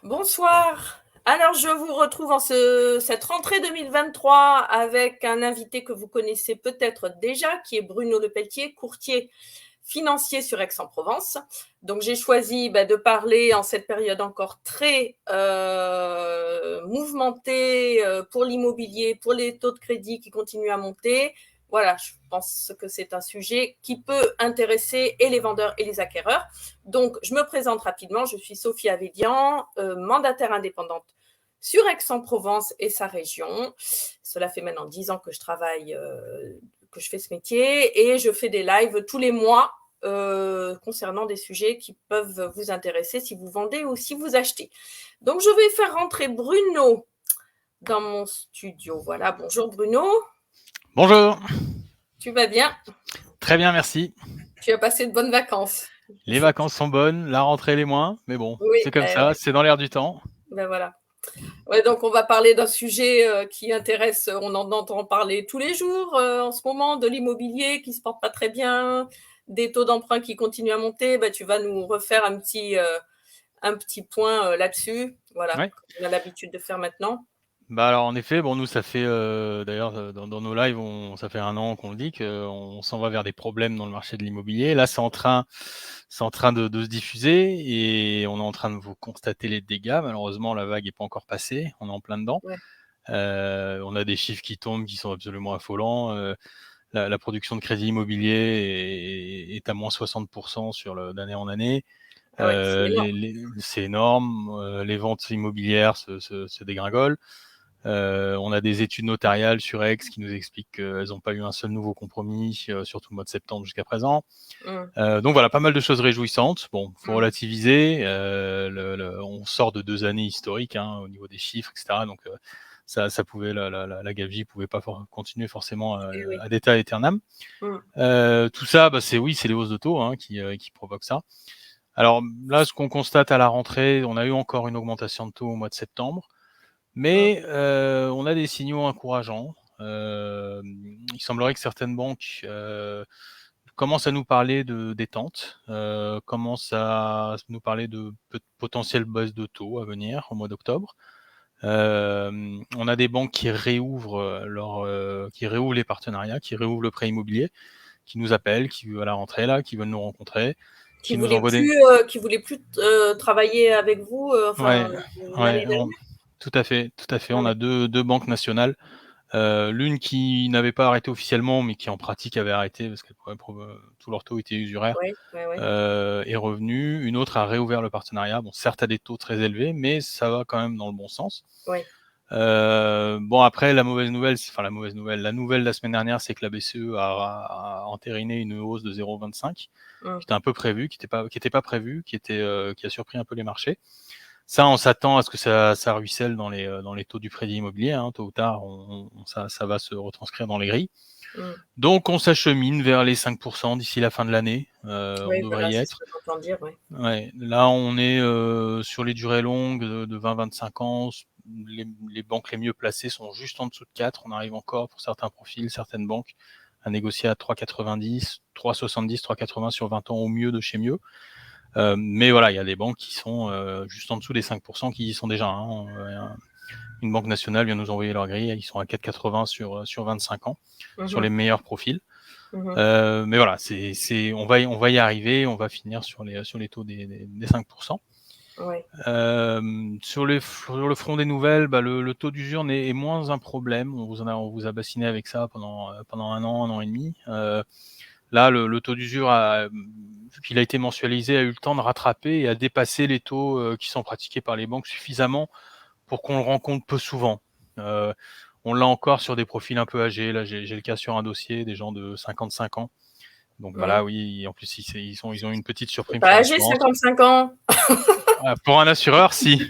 Bonsoir. Alors, je vous retrouve en cette rentrée 2023 avec un invité que vous connaissez peut-être déjà, qui est Bruno Lepelletier, courtier financier sur Aix-en-Provence. Donc, j'ai choisi de parler en cette période encore très mouvementée pour l'immobilier, pour les taux de crédit qui continuent à monter. Voilà, je pense que c'est un sujet qui peut intéresser et les vendeurs et les acquéreurs. Donc, je me présente rapidement. Je suis Sophie Avédian, mandataire indépendante sur Aix-en-Provence et sa région. Cela fait maintenant 10 ans que je travaille, que je fais ce métier et je fais des lives tous les mois concernant des sujets qui peuvent vous intéresser si vous vendez ou si vous achetez. Donc, je vais faire rentrer Bruno dans mon studio. Voilà, bonjour Bruno. Bonjour. Tu vas bien? Très bien, merci. Tu as passé de bonnes vacances? Les vacances sont bonnes, la rentrée les moins, mais bon, Oui, c'est comme ça, c'est dans l'air du temps. voilà. Ouais, donc on va parler d'un sujet qui intéresse, on en entend parler tous les jours en ce moment, de l'immobilier qui se porte pas très bien, des taux d'emprunt qui continuent à monter. Tu vas nous refaire un petit point là-dessus, voilà, Ouais. comme on a l'habitude de faire maintenant. Alors en effet, bon nous ça fait d'ailleurs dans nos lives, ça fait 1 an qu'on le dit qu'on s'en va vers des problèmes dans le marché de l'immobilier. Là, c'est en train de se diffuser et on est en train de vous constater les dégâts. Malheureusement, la vague est pas encore passée, on est en plein dedans. Ouais. On a des chiffres qui tombent qui sont absolument affolants. La production de crédit immobilier est à moins 60% d'année en année. Ah ouais, c'est énorme. C'est énorme. Les ventes immobilières se dégringolent. On a des études notariales sur Aix qui nous expliquent qu'elles n'ont pas eu un seul nouveau compromis sur tout le mois de septembre jusqu'à présent. Donc voilà, pas mal de choses réjouissantes. Bon, faut relativiser. On sort de 2 années historiques au niveau des chiffres, etc. Donc ça pouvait la gabegie pouvait pas continuer forcément Oui. à d'état aeternam. Tout ça, c'est les hausses de taux qui provoquent ça. Alors là, ce qu'on constate à la rentrée, on a eu encore une augmentation de taux au mois de septembre, mais on a des signaux encourageants. Il semblerait que certaines banques commencent à nous parler de détente, commencent à nous parler de potentielle baisse de taux à venir au mois d'octobre. On a des banques qui réouvrent les partenariats, qui réouvrent le prêt immobilier, qui nous appellent, à la rentrée là, qui veulent nous rencontrer, Qui nous voulait envoient des... plus travailler avec vous, Ouais, l'année dernière. tout à fait. Ah On oui. a deux banques nationales. L'une qui n'avait pas arrêté officiellement, mais qui en pratique avait arrêté parce que tout leur taux était usuraire, Ouais. est revenue. Une autre a réouvert le partenariat. Bon, certes à des taux très élevés, mais ça va quand même dans le bon sens. Ouais. Bon, après, la nouvelle de la semaine dernière, c'est que la BCE a entériné une hausse de 0,25, qui était un peu prévue, qui était pas prévue, qui a surpris un peu les marchés. Ça, on s'attend à ce que ça ruisselle dans les taux du crédit immobilier, tôt ou tard, ça va se retranscrire dans les grilles. Donc, on s'achemine vers les 5% d'ici la fin de l'année. On Oui, devrait voilà, y c'est ce être. que j'entends dire, ouais. Ouais, là, on est sur les durées longues de 20-25 ans. Les banques les mieux placées sont juste en dessous de 4. On arrive encore, pour certains profils, certaines banques, à négocier à 3,90, 3,70, 3,80 sur 20 ans au mieux de chez mieux. Mais voilà, il y a des banques qui sont juste en dessous des 5% qui y sont déjà. Une banque nationale vient nous envoyer leur grille, ils sont à 4,80 sur 25 ans, sur les meilleurs profils. Mais voilà, on va y arriver, on va finir sur les taux des 5%. Ouais. Sur le front des nouvelles, le taux d'usure est moins un problème. On vous a bassiné avec ça pendant 1 an et demi. Là, le taux d'usure, vu qu'il a été mensualisé, a eu le temps de rattraper et a dépassé les taux qui sont pratiqués par les banques suffisamment pour qu'on le rencontre peu souvent. On l'a encore sur des profils un peu âgés. Là, j'ai le cas sur un dossier, des gens de 55 ans. Donc là, oui, en plus, ils ont une petite C'est surprime pas sur âgé, l'assurance. 55 ans. Pour un assureur, si.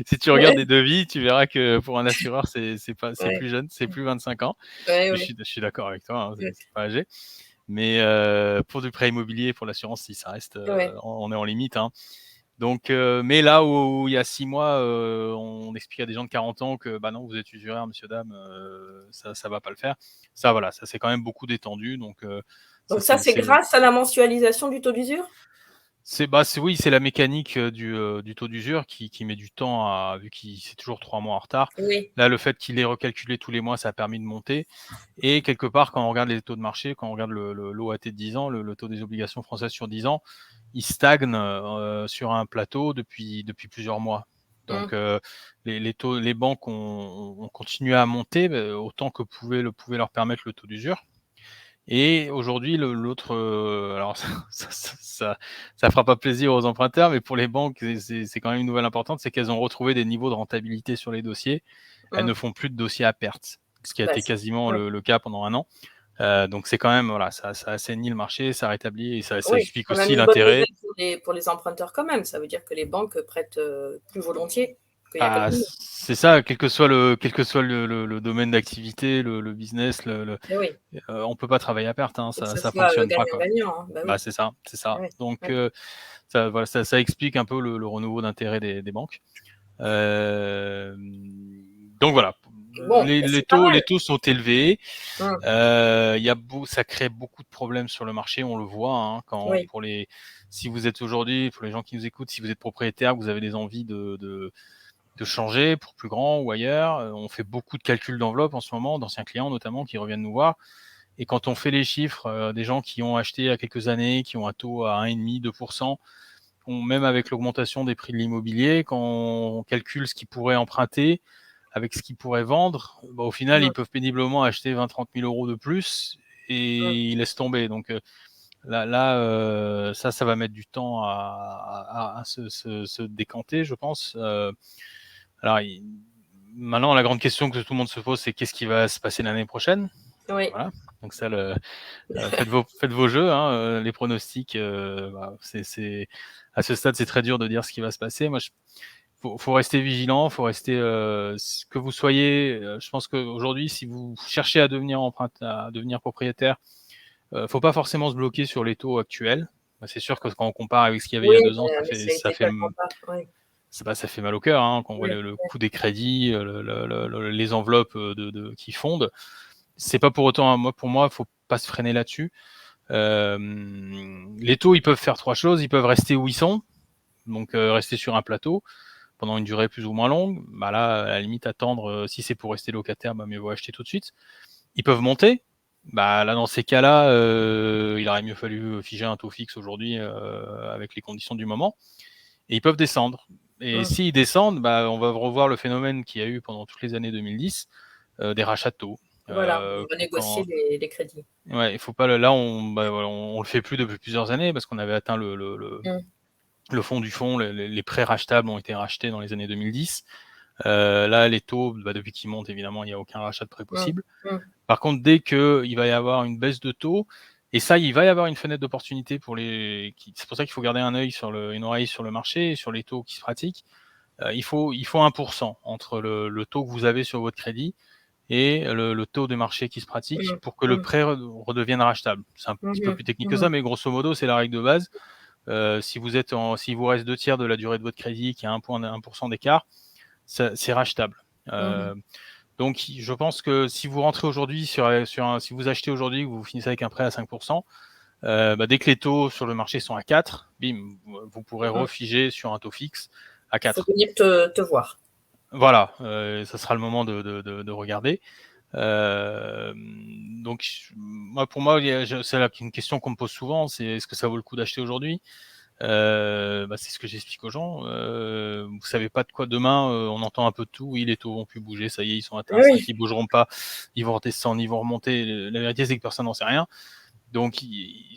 Si tu regardes des devis, tu verras que pour un assureur, c'est Ouais. plus jeune, c'est plus 25 ans. Ouais, Mais ouais. je suis d'accord avec toi, c'est pas âgé. Mais pour du prêt immobilier, pour l'assurance, si ça reste, Ouais. on est en limite. Donc, mais là où il y a 6 mois, on explique à des gens de 40 ans que non, vous êtes usuraire, monsieur, dame, ça va pas le faire. Ça, voilà, ça s'est quand même beaucoup détendu. Donc Donc ça, c'est grâce à la mensualisation du taux d'usure? Oui, c'est la mécanique du taux d'usure qui met du temps vu qu'il c'est toujours 3 mois en retard. Oui. Là, le fait qu'il ait recalculé tous les mois, ça a permis de monter. Et quelque part, quand on regarde les taux de marché, quand on regarde l'OAT de 10 ans, le taux des obligations françaises sur 10 ans, il stagne sur un plateau depuis plusieurs mois. Donc, les banques ont continué à monter autant que pouvait leur permettre le taux d'usure. Et aujourd'hui, l'autre, alors ça fera pas plaisir aux emprunteurs, mais pour les banques, c'est quand même une nouvelle importante, c'est qu'elles ont retrouvé des niveaux de rentabilité sur les dossiers. Elles ne font plus de dossiers à perte, ce qui a été quasiment le cas pendant un an. Donc c'est quand même, voilà, ça assainit le marché, ça rétablit et ça Oui, explique quand même aussi une bonne l'intérêt. nouvelle pour les emprunteurs quand même. Ça veut dire que les banques prêtent plus volontiers qu'il y a quelques mois. C'est ça, quel que soit le domaine d'activité, le business, Eh oui, on peut pas travailler à perte, hein, faut que ça ça soit fonctionne pas, quoi. gagnant-gagnant. Hein. Bah oui. C'est ça, c'est ça. Oui, Donc oui. voilà, ça explique un peu le renouveau d'intérêt des banques. Donc voilà, Bon, c'est pas mal. les taux sont élevés. Hum, Ça crée beaucoup de problèmes sur le marché, on le voit, hein, Oui, si vous êtes aujourd'hui, pour les gens qui nous écoutent, si vous êtes propriétaire, vous avez des envies de changer pour plus grand ou ailleurs. On fait beaucoup de calculs d'enveloppe en ce moment, d'anciens clients notamment qui reviennent nous voir. Et quand on fait les chiffres des gens qui ont acheté il y a quelques années, qui ont un taux à 1,5, 2%, même avec l'augmentation des prix de l'immobilier, quand on calcule ce qu'ils pourraient emprunter avec ce qu'ils pourraient vendre, au final, ils hum, peuvent péniblement acheter 20-30 000 euros de plus et hum, ils laissent tomber. Donc là, ça va mettre du temps à se décanter, je pense. Alors, maintenant, la grande question que tout le monde se pose, c'est qu'est-ce qui va se passer l'année prochaine? oui. Voilà. Donc ça, faites vos jeux, hein, les pronostics. À ce stade, c'est très dur de dire ce qui va se passer. Moi, faut rester vigilant, faut rester que vous soyez. Je pense qu'aujourd'hui, si vous cherchez à devenir propriétaire, faut pas forcément se bloquer sur les taux actuels. C'est sûr que quand on compare avec ce qu'il y avait il y Oui, a 2 ans, mais ça a été tellement pas. Oui, ça fait mal au cœur, hein, quand on voit oui, le coût des crédits, les enveloppes qui fondent. C'est pas pour autant, pour moi, faut pas se freiner là-dessus. Les taux, ils peuvent faire trois choses. Ils peuvent rester où ils sont, donc rester sur un plateau pendant une durée plus ou moins longue. Là, à la limite, attendre, si c'est pour rester locataire, mieux vaut acheter tout de suite. Ils peuvent monter. Là, dans ces cas-là, il aurait mieux fallu figer un taux fixe aujourd'hui avec les conditions du moment. Et ils peuvent descendre. Et s'ils descendent, on va revoir le phénomène qu'il y a eu pendant toutes les années 2010, des rachats de taux. voilà, on va négocier les crédits. Ouais, il faut pas. Là, on le fait plus depuis plusieurs années parce qu'on avait atteint le fond du fond. Les prêts rachetables ont été rachetés dans les années 2010. Là, les taux, depuis qu'ils montent, évidemment, il n'y a aucun rachat de prêt possible. Par contre, dès qu'il va y avoir une baisse de taux, et ça, il va y avoir une fenêtre d'opportunité pour c'est pour ça qu'il faut garder une oreille sur le marché, sur les taux qui se pratiquent. Il faut 1% entre le taux que vous avez sur votre crédit et le taux de marché qui se pratique pour que le prêt redevienne rachetable. C'est un petit peu plus technique que ça, mais grosso modo, c'est la règle de base. Si vous reste 2 tiers de la durée de votre crédit qui a 1% d'écart, c'est rachetable. Donc, je pense que si vous rentrez aujourd'hui si vous achetez aujourd'hui, vous finissez avec un prêt à 5%, dès que les taux sur le marché sont à 4, bim, vous pourrez refiger sur un taux fixe à Il faut 4. venir te voir. Voilà, ça sera le moment de regarder. Donc, pour moi, c'est une question qu'on me pose souvent, c'est est-ce que ça vaut le coup d'acheter aujourd'hui? C'est ce que j'explique aux gens. Vous savez pas de quoi demain, on entend un peu de tout. Oui, les taux vont plus bouger, ça y est, ils sont atteints à 5, ils bougeront pas, ils vont redescendre, ils vont remonter. La vérité, c'est que personne n'en sait rien. Donc,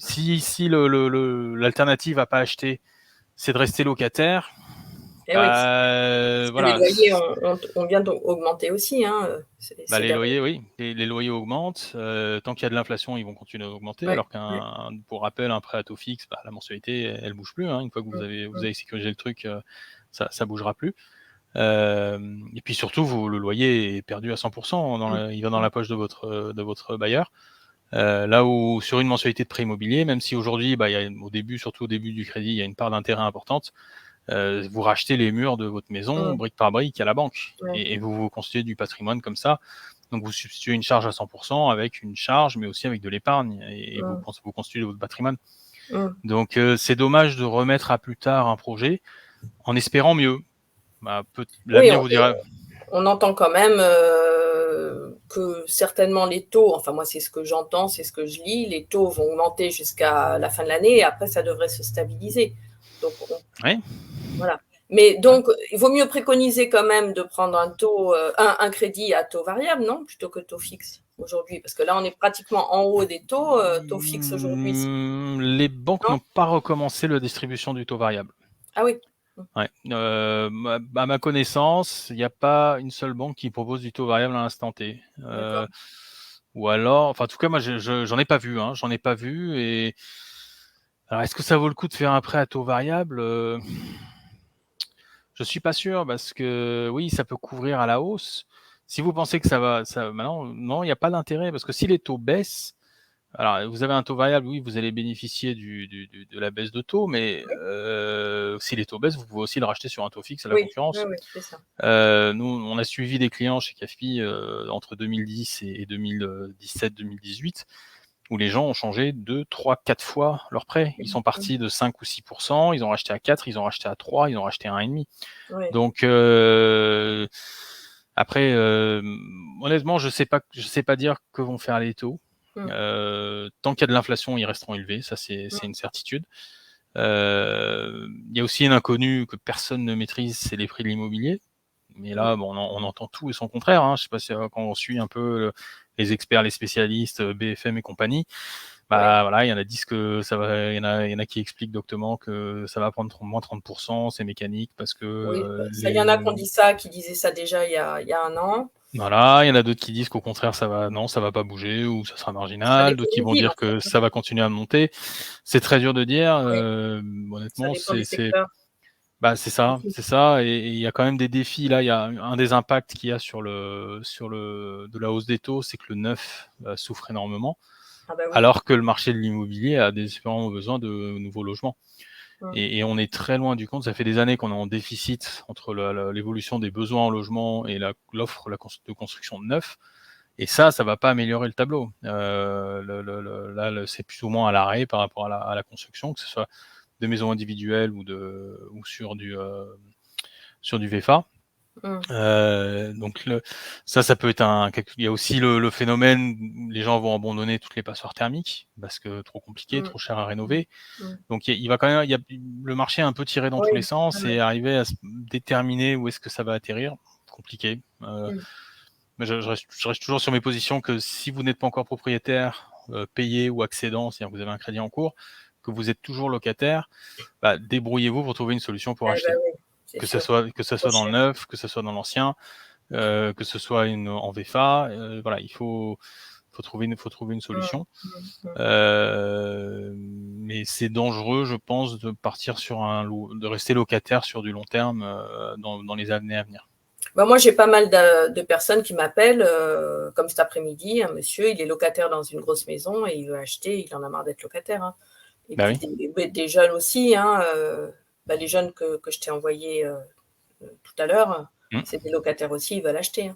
si l'alternative à pas acheter, c'est de rester locataire, Oui, parce que les voilà. loyers ont bien augmenté aussi. Hein, Les loyers, oui, les loyers augmentent. Tant qu'il y a de l'inflation, ils vont continuer à augmenter. Ouais, Alors pour rappel, un prêt à taux fixe, la mensualité, elle bouge plus. Hein. Une fois que vous avez sécurisé le truc, ça bougera plus. Et puis surtout, le loyer est perdu à 100%. Il va dans la poche de votre bailleur. Là où sur une mensualité de prêt immobilier, même si aujourd'hui, surtout au début du crédit, il y a une part d'intérêt importante, vous rachetez les murs de votre maison brique par brique à la banque et vous constituez du patrimoine comme ça. Donc vous substituez une charge à 100% avec une charge, mais aussi avec de l'épargne et vous constituez votre patrimoine. Donc, c'est dommage de remettre à plus tard un projet en espérant mieux. L'avenir vous dira. On entend quand même que certainement les taux, enfin moi c'est ce que j'entends, c'est ce que je lis, les taux vont augmenter jusqu'à la fin de l'année et après ça devrait se stabiliser. Donc, voilà. Mais donc, il vaut mieux préconiser quand même de prendre un crédit à taux variable, non, plutôt que taux fixe aujourd'hui, parce que là, on est pratiquement en haut des taux fixes aujourd'hui. Les banques n'ont pas recommencé la distribution du taux variable. Ah oui. Ouais. À ma connaissance, il n'y a pas une seule banque qui propose du taux variable à l'instant T. Ou alors, enfin, en tout cas, moi, j'en ai pas vu. J'en ai pas vu. Et alors, est-ce que ça vaut le coup de faire un prêt à taux variable? Je suis pas sûr parce que oui, ça peut couvrir à la hausse. Si vous pensez que ça va, maintenant, non, il n'y a pas d'intérêt parce que si les taux baissent, alors vous avez un taux variable, oui, vous allez bénéficier de la baisse de taux, mais si les taux baissent, vous pouvez aussi le racheter sur un taux fixe à la concurrence. Oui, c'est ça. Nous, on a suivi des clients chez CAFI entre 2010 et 2017-2018 où les gens ont changé 2, 3, 4 fois leur prêt. Ils sont partis de 5 ou 6%, ils ont racheté à 4, ils ont racheté à 3, ils ont racheté à 1,5. Donc, après, honnêtement, je sais pas dire que vont faire les taux. Tant qu'il y a de l'inflation, ils resteront élevés, ça c'est une certitude. Il y a aussi une inconnue que personne ne maîtrise, c'est les prix de l'immobilier. Mais là, bon, on entend tout et son contraire. Je sais pas si quand on suit un peu les experts, les spécialistes, BFM et compagnie, voilà, il y en a 10 que ça va, il y en a qui expliquent doctement que ça va prendre moins 30%, c'est mécanique parce que. Ça, il y en a qui disaient ça déjà il y a un an. Voilà, il y en a d'autres qui disent qu'au contraire, ça va pas bouger ou ça sera marginal. D'autres qui vont dire que ça va continuer à monter. C'est très dur de dire. Honnêtement, c'est ça. Et il y a quand même des défis. Là, il y a un des impacts qu'il y a sur de la hausse des taux, c'est que le neuf souffre énormément, alors que le marché de l'immobilier a désespérément besoin de nouveaux logements. Et on est très loin du compte. Ça fait des années qu'on est en déficit entre l'évolution des besoins en logement et l'offre de construction de neuf. Et ça va pas améliorer le tableau. Là, c'est plus ou moins à l'arrêt par rapport à la construction, que ce soit de maisons individuelles ou sur du VFA. Donc ça peut être il y a aussi le phénomène, les gens vont abandonner toutes les passoires thermiques parce que trop compliqué, trop cher à rénover. Donc il va quand même, le marché est un peu tiré dans tous les sens et arriver à se déterminer où est-ce que ça va atterrir, compliqué. Mais je reste toujours sur mes positions que si vous n'êtes pas encore propriétaire, payé ou accédant, c'est-à-dire que vous avez un crédit en cours, que vous êtes toujours locataire, débrouillez-vous pour trouver une solution pour acheter. Que ce soit dans le neuf, que ce soit dans l'ancien, que ce soit en VFA, voilà, il faut trouver une solution. Mais c'est dangereux, je pense, de partir de rester locataire sur du long terme dans les années à venir. Moi, j'ai pas mal de personnes qui m'appellent, comme cet après-midi, un monsieur, il est locataire dans une grosse maison et il veut acheter, il en a marre d'être locataire. Et puis des jeunes aussi, les jeunes que je t'ai envoyés tout à l'heure, c'est des locataires aussi, ils veulent acheter.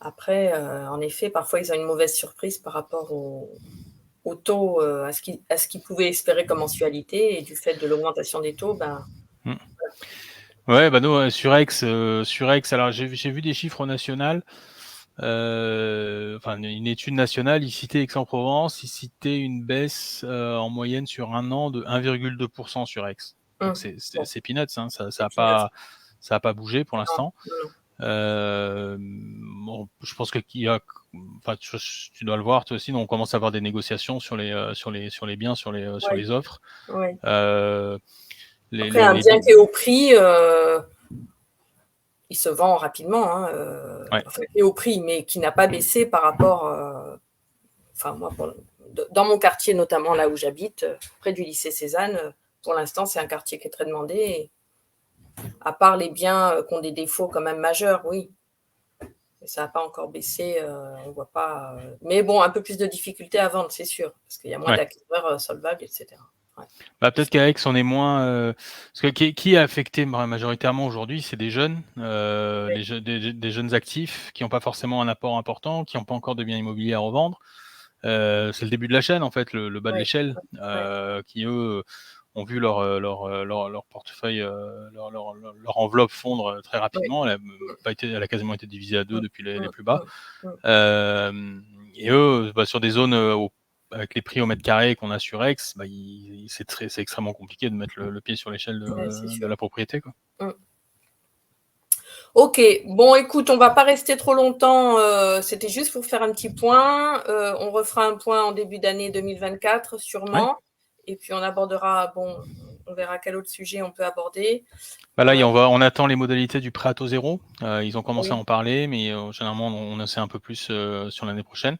Après, en effet, parfois, ils ont une mauvaise surprise par rapport au taux, à ce qu'ils pouvaient espérer comme mensualité, et du fait de l'augmentation des taux, Ouais, nous, sur Aix, alors j'ai vu des chiffres nationaux. Une étude nationale, il citait Aix-en-Provence, il citait une baisse en moyenne sur un an de 1,2% sur Aix. Donc c'est peanuts, ça a pas bougé pour l'instant. Je pense que tu dois le voir toi aussi. Donc on commence à avoir des négociations sur les biens, sur les offres. Après, un bien qui est au prix, il se vend rapidement, qui est au prix, mais qui n'a pas baissé par rapport. Moi, dans mon quartier, notamment là où j'habite, près du lycée Cézanne, pour l'instant, c'est un quartier qui est très demandé. Et, à part les biens qui ont des défauts quand même majeurs, oui. Mais ça n'a pas encore baissé, on ne voit pas. Mais bon, un peu plus de difficultés à vendre, c'est sûr, parce qu'il y a moins d'acquéreurs solvables, etc. Peut-être qu'à Aix, on est moins. Parce que qui est affecté majoritairement aujourd'hui, c'est des jeunes, des jeunes actifs qui n'ont pas forcément un apport important, qui n'ont pas encore de biens immobiliers à revendre. c'est le début de la chaîne, en fait, le bas de l'échelle, qui, eux, ont vu leur portefeuille, leur enveloppe fondre très rapidement. Elle a quasiment été divisée à 2 depuis les plus bas. Et eux, sur des zones avec les prix au mètre carré qu'on a sur Aix, c'est extrêmement compliqué de mettre le pied sur l'échelle de la propriété, quoi. Ok, bon écoute, on va pas rester trop longtemps, c'était juste pour faire un petit point, on refera un point en début d'année 2024 sûrement, et puis on abordera, on verra quel autre sujet on peut aborder. Là, on attend les modalités du prêt à taux zéro, ils ont commencé à en parler, mais généralement on en sait un peu plus sur l'année prochaine.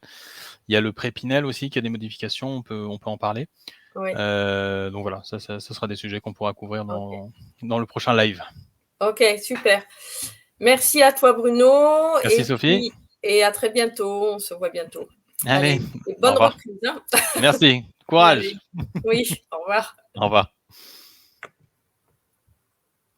Il y a le prêt Pinel aussi qui a des modifications, on peut en parler. Donc voilà, ça sera des sujets qu'on pourra couvrir dans le prochain live. Ok, super. Merci à toi Bruno. Merci Sophie. Et à très bientôt, on se voit bientôt. Allez et bonne reprise. Merci, courage. Oui, au revoir. Au revoir.